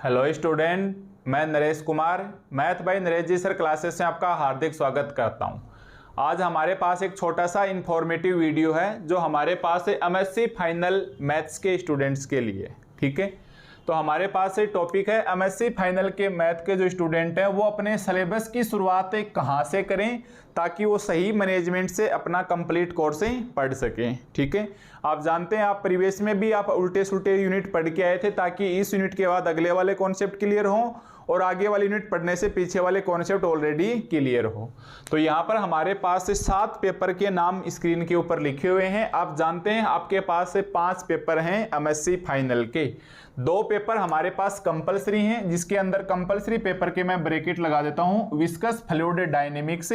Hello student, मैं Naresh Kumar math by Naresh ji sir classes में आपका हार्दिक स्वागत करता हूं। आज हमारे पास एक छोटा सा इंफॉर्मेटिव वीडियो है जो हमारे पास है एमएससी फाइनल मैथ्स के स्टूडेंट्स के लिए। ठीक है, तो हमारे पास एक टॉपिक है एमएससी फाइनल के मैथ के जो स्टूडेंट हैं वो अपने सिलेबस की शुरुआत कहाँ से करें ताकि वो सही मैनेजमेंट से अपना कंप्लीट कोर्स पढ़ सकें। ठीक है, आप जानते हैं आप प्रीवियस में भी आप उल्टे सुल्टे यूनिट पढ़ के आए थे ताकि इस यूनिट के बाद अगले वाले कॉन्सेप्ट क्लियर हों और आगे वाली यूनिट पढ़ने से पीछे वाले कॉन्सेप्ट ऑलरेडी क्लियर हो। तो यहाँ पर हमारे पास 7 पेपर के नाम स्क्रीन के ऊपर लिखे हुए हैं। आप जानते हैं आपके पास 5 पेपर हैं एमएससी फाइनल के। 2 पेपर हमारे पास कंपलसरी हैं जिसके अंदर कंपलसरी पेपर के मैं ब्रैकेट लगा देता हूं विस्कस फ्लूइड डायनेमिक्स,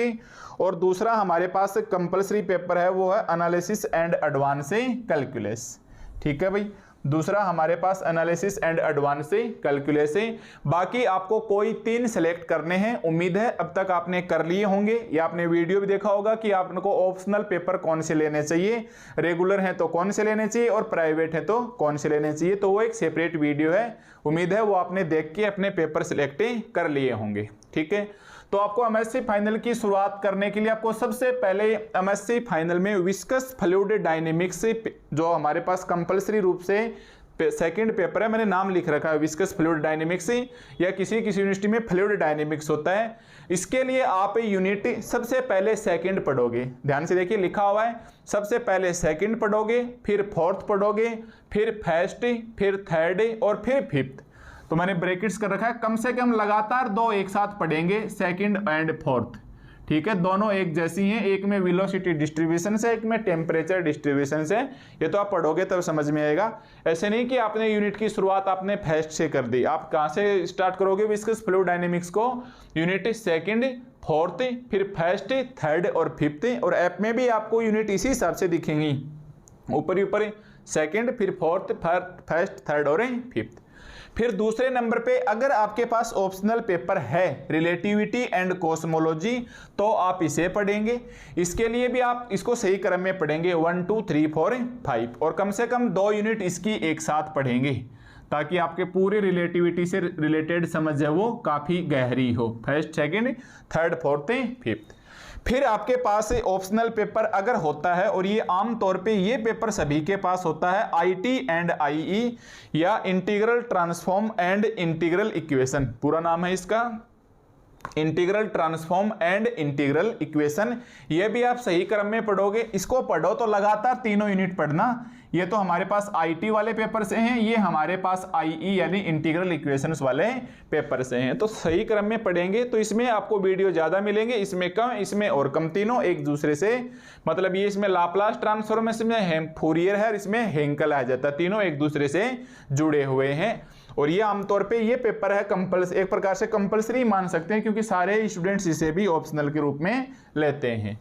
और दूसरा हमारे पास कंपलसरी पेपर है वो है एनालिसिस एंड एडवांस कैलकुलस। ठीक है भाई, दूसरा हमारे पास एनालिसिस एंड एडवांस कैलकुलस है। बाकी आपको कोई 3 सेलेक्ट करने हैं। उम्मीद है अब तक आपने कर लिए होंगे या आपने वीडियो भी देखा होगा कि आपको ऑप्शनल पेपर कौन से लेने चाहिए, रेगुलर हैं तो कौन से लेने चाहिए और प्राइवेट है तो कौन से लेने चाहिए। तो वो एक सेपरेट वीडियो है, उम्मीद है वो आपने देख के अपने पेपर सिलेक्ट कर लिए होंगे। ठीक है, तो आपको एमएससी फाइनल की शुरुआत करने के लिए आपको सबसे पहले एमएससी फाइनल में विस्कस फ्लूइड डायनेमिक्स जो हमारे पास कंपलसरी रूप से सेकंड पेपर है, मैंने नाम लिख रखा है विस्कस फ्लूइड डायनेमिक्स, या किसी यूनिवर्सिटी में फ्लूइड डायनेमिक्स होता है। इसके लिए आप यूनिट सबसे पहले सेकंड पढ़ोगे। ध्यान से देखिए लिखा हुआ है, सबसे पहले सेकंड पढ़ोगे, फिर फोर्थ पढ़ोगे, फिर फर्स्ट, फिर थर्ड और फिर फिफ्थ। तो मैंने ब्रैकेट्स कर रखा है, कम से कम लगातार 2 एक साथ पढ़ेंगे, सेकंड एंड फोर्थ। ठीक है, दोनों एक जैसी हैं, एक में वेलोसिटी डिस्ट्रीब्यूशन से, एक में टेम्परेचर डिस्ट्रीब्यूशन से। ये तो आप पढ़ोगे तब समझ में आएगा। ऐसे नहीं कि आपने यूनिट की शुरुआत आपने फर्स्ट से कर दी। आप कहाँ से स्टार्ट करोगे विस्कस फ्लूइड डायनेमिक्स को? यूनिट सेकंड, फोर्थ, फिर फर्स्ट, थर्ड और फिफ्थ। और ऐप में भी आपको यूनिट इसी हिसाब से दिखेंगी, ऊपर ऊपर सेकंड, फिर फोर्थ, फर्स्ट, थर्ड और फिफ्थ। फिर दूसरे नंबर पे अगर आपके पास ऑप्शनल पेपर है रिलेटिविटी एंड कॉस्मोलॉजी तो आप इसे पढ़ेंगे। इसके लिए भी आप इसको सही क्रम में पढ़ेंगे 1 2 3 4 5, और कम से कम 2 यूनिट इसकी एक साथ पढ़ेंगे ताकि आपके पूरे रिलेटिविटी से रिलेटेड समझ है वो काफी गहरी हो, first, second, third, fourth, fifth. फिर आपके पास ऑप्शनल पेपर अगर होता है, और ये आमतौर पे ये पेपर सभी के पास होता है, आईटी एंड आईई या integral transform and integral equation, पूरा नाम है इसका integral transform and integral equation. ये भी आप सही क्रम में पढ़ोगे। इसको पढ़ो तो लगातार 3 यूनिट पढ़ना। ये तो हमारे पास आईटी वाले पेपर से हैं, ये हमारे पास आईई यानी इंटीग्रल इक्वेशंस वाले पेपर से हैं। तो सही क्रम में पढ़ेंगे तो इसमें आपको वीडियो ज्यादा मिलेंगे, इसमें कम, इसमें और कम, तीनों एक दूसरे से, मतलब ये इसमें लाप्लास ट्रांसफॉर्मेशन में फूरियर है और इसमें हेंकल आ जाता है, तीनों एक दूसरे से जुड़े हुए हैं। और ये आमतौर पे ये पेपर है कंपल्सरी, एक प्रकार से कंपल्सरी मान सकते हैं क्योंकि सारे स्टूडेंट्स इसे भी ऑप्शनल के रूप में लेते हैं।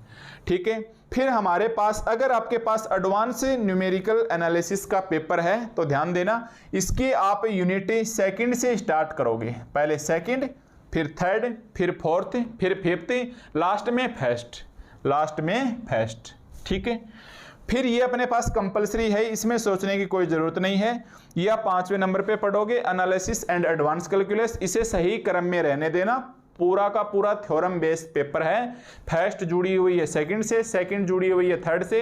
ठीक है, फिर हमारे पास अगर आपके पास एडवांस न्यूमेरिकल एनालिसिस का पेपर है तो ध्यान देना, इसकी आप यूनिट सेकंड से स्टार्ट करोगे। पहले सेकंड, फिर थर्ड, फिर फोर्थ, फिर फिफ्थ, लास्ट में फर्स्ट। ठीक है, फिर ये अपने पास कंपलसरी है, इसमें सोचने की कोई जरूरत नहीं है। ये आप 5वें नंबर पे पढ़ोगे एनालिसिस एंड एडवांस कैलकुलस। इसे सही क्रम में रहने देना, पूरा का पूरा थ्योरम बेस्ड पेपर है। फर्स्ट जुड़ी हुई है सेकंड से, सेकंड जुड़ी हुई है थर्ड से,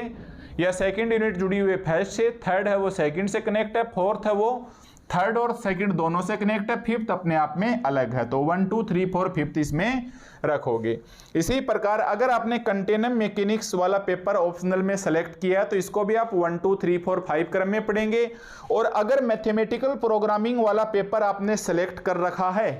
या सेकंड यूनिट जुड़ी हुई है फर्स्ट से, थर्ड है वो सेकंड से कनेक्ट है, फोर्थ है वो थर्ड और सेकंड दोनों से कनेक्ट है, फिफ्थ अपने आप में अलग है। तो 1 2 3 4 फिफ्थ इसमें रखोगे। इसी प्रकार अगर आपने कंटेनर मैकेनिक्स वाला पेपर ऑप्शनल में सेलेक्ट किया तो इसको भी आप 1 2 3 4 5 क्रम में पढ़ेंगे। और अगर मैथमेटिकल प्रोग्रामिंग वाला पेपर आपने सेलेक्ट कर रखा है,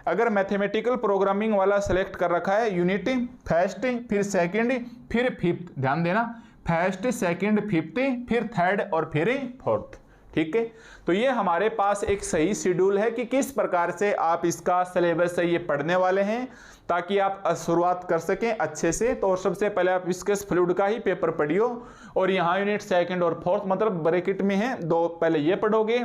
अगर मैथमेटिकल प्रोग्रामिंग वाला सेलेक्ट कर रखा है, यूनिट फर्स्ट, फिर सेकंड, फिर फिफ्थ, ध्यान देना, फर्स्ट, सेकंड, फिफ्थ, फिर थर्ड और फिर फोर्थ। ठीक है, तो ये हमारे पास एक सही शेड्यूल है कि किस प्रकार से आप इसका सिलेबस है ये पढ़ने वाले हैं ताकि आप शुरुआत कर सकें अच्छे से। तो सबसे पहले आप विस्कस फ्लूइड का ही पेपर पढ़ियो, और यहाँ यूनिट सेकंड और फोर्थ मतलब ब्रैकेट में है, 2 पहले ये पढ़ोगे,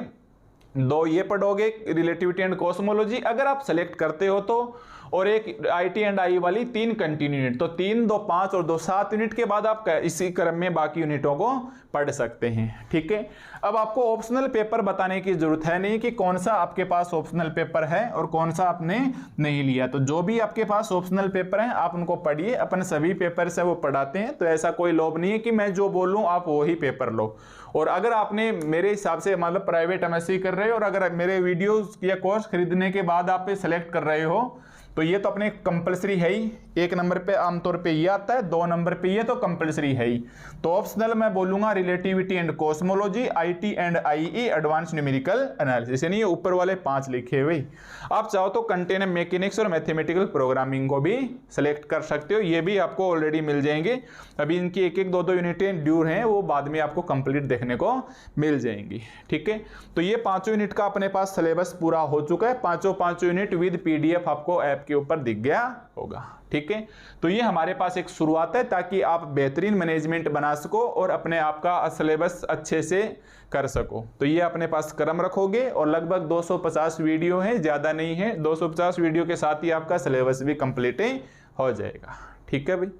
2 ये पढ़ोगे रिलेटिविटी एंड कॉस्मोलॉजी अगर आप सेलेक्ट करते हो तो, और एक IT&I वाली 3 कंटिन्यू यूनिट। तो 3, 2 5 और 2 7 यूनिट के बाद आप इसी क्रम में बाकी यूनिटों को पढ़ सकते हैं। ठीक है, अब आपको ऑप्शनल पेपर बताने की जरूरत है नहीं कि कौन सा आपके पास ऑप्शनल पेपर है और कौन सा आपने नहीं लिया। तो जो भी आपके पास ऑप्शनल पेपर हैं आप उनको पढ़िए, अपन सभी पेपर से वो पढ़ाते हैं, तो ऐसा कोई लोभ नहीं है कि मैं जो बोलूं आप वही पेपर लो। और अगर आपने मेरे हिसाब से मतलब प्राइवेट MSc कर रहे हो और अगर मेरे वीडियोस या कोर्स खरीदने के बाद आप सेलेक्ट कर रहे हो तो ये तो अपने कंपलसरी है ही। 1 नंबर पे आमतौर पे ये आता है, 2 नंबर पे ये तो कंपलसरी है ही। तो ऑप्शनल मैं बोलूंगा relativity and cosmology, IT&IE advance numerical analysis, यानी ये ऊपर वाले 5 लिखे हुए। आप चाहो तो कंटेनर मैकेनिक्स और मैथमेटिकल प्रोग्रामिंग को भी सिलेक्ट कर सकते हो, ये भी आपको ऑलरेडी मिल जाएंगे। अभी इनकी 1-1, 2-2 यूनिटें ड्यू हैं, वो बाद में आपको कंप्लीट देखने को मिल जाएंगी। ठीक है, तो ये 5 यूनिट का अपने पास सिलेबस पूरा हो चुका है। 5 यूनिट विद PDF आपको ऐप के ऊपर दिख गया होगा। ठीक है, तो ये हमारे पास एक शुरुआत है ताकि आप बेहतरीन मैनेजमेंट बना सको और अपने आप का सिलेबस अच्छे से कर सको। तो ये अपने पास क्रम रखोगे और लगभग 250 वीडियो है, ज़्यादा नहीं है। 250 वीडियो के साथ ही आपका सिलेबस भी कंप्लीट हो जाएगा। ठीक है भाई।